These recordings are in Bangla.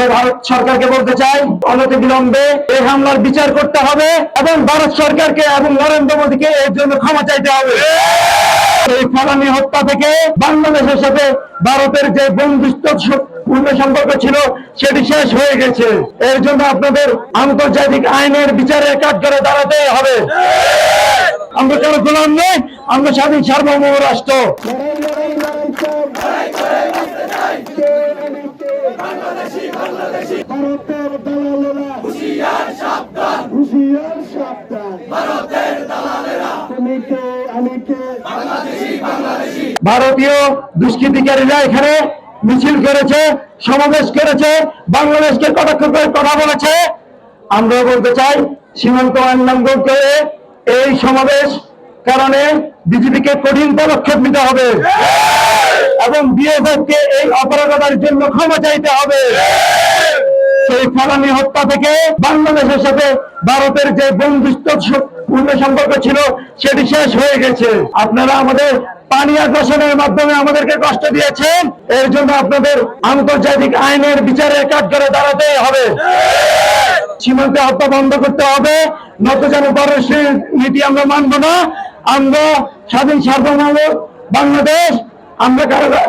আমরা ভারত সরকারকে বলতে চাই, অনতিবিলম্বে এই হামলার বিচার করতে হবে এবং ভারত সরকারকে এবং নরেন্দ্র মোদীকে এর জন্য ক্ষমা চাইতে হবে। এই ফালানি হত্যা থেকে বাংলাদেশের সাথে ভারতের যে বন্ধুত্বপূর্ণ সম্পর্ক ছিল সেটি শেষ হয়ে গেছে। এর জন্য আপনাদের আন্তর্জাতিক আইনের বিচারের কাঠগড়ে দাঁড়াতে হবে। আমরা কেন গোলাম নই, আমরা স্বাধীন সার্বভৌম রাষ্ট্র। ভারতীয় দুষ্কৃতিকারীরা এখানে মিছিল করেছে, সমাবেশ করেছে, বাংলাদেশকে কটাক্ষ করে কথা বলেছে। আমরা বলতে চাই, সীমান্ত আইন লঙ্ঘন করে এই সমাবেশ কারণে বিজেপিকে কঠিন পদক্ষেপ নিতে হবে এবং বিএসএফ কে এই অপরাধের জন্য ক্ষমা চাইতে হবে। সেই ফালানি হত্যা থেকে বাংলাদেশের সাথে ভারতের যে বন্ধুত্বপূর্ণ সম্পর্ক ছিল সেটি শেষ হয়ে গেছে। আপনারা আমাদের পানি আগ্রাসনের মাধ্যমে আমাদেরকে কষ্ট দিয়েছেন, এর জন্য আপনাদের আন্তর্জাতিক আইনের বিচারের কাঠগড়ে দাঁড়াতে হবে। সীমান্তে হত্যা বন্ধ করতে হবে, নতজানু পররাষ্ট্র নীতি আমরা মানব না। আমরা স্বাধীন সার্বভৌম বাংলাদেশ, আমরা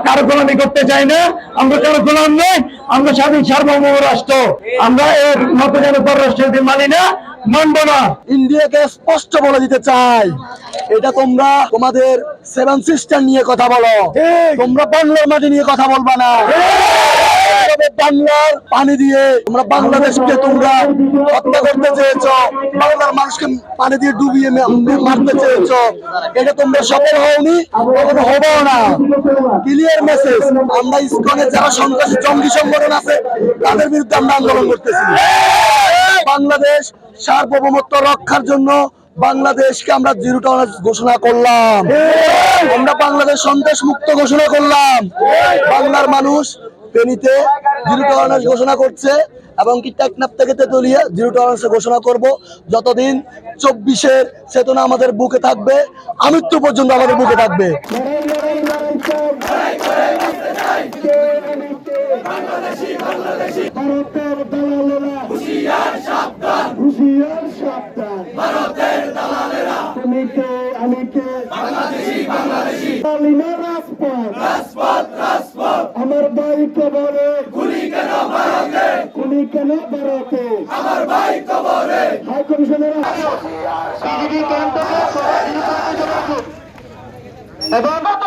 কারো গোলামি করতে চাই না, আমরা কারো গোলাম নই, আমরা স্বাধীন সার্বভৌম রাষ্ট্র। আমরা এর নতজানু পররাষ্ট্র নীতি মানি না, মানব না। ইন্ডিয়াকে স্পষ্ট বলে দিতে চাই, এটা তোমরা তোমাদের 7 সিস্টার নিয়ে কথা বলো, তোমরা বাংলার মাটি নিয়ে কথা বলবা না। বাংলার পানি দিয়ে তোমরা বাংলাদেশকে তোমরা হত্যা করতে চেয়েছ, বাংলার মানুষকে পানি দিয়ে ডুবিয়ে মারতে চেয়েছ, এটা তোমরা সফল হওনি, কখনো হবেও না। Clear message. আমরা ইসকনের যারা সন্ত্রাসী জঙ্গি সংগঠন আছে তাদের বিরুদ্ধে আমরা আন্দোলন করতেছি। বাংলাদেশ সার্বভৌমত্ব রক্ষার জন্য বাংলাদেশকে আমরা জিরো টলারেন্স ঘোষণা করলাম, আমরা বাংলাদেশ সন্ত্রাস মুক্ত ঘোষণা করলাম। বাংলার মানুষ ফেনীতে জিরো টলারেন্স ঘোষণা করছে এবং কি টেকনাফ থেকে তেতুলিয়া জিরো টলারেন্স ঘোষণা করব। যতদিন 24-এর চেতনা আমাদের বুকে থাকবে, আমৃত্যু পর্যন্ত আমাদের বুকে থাকবে। আমার ভাই কবরে গুলি কেন ভারতে, গুলি কেন ভারতে, আমার ভাই কবরে। হাই কমিশনের বিজেপি ক্যাম্পে এবং কত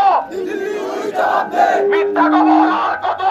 মিথ্যা খবর আর কত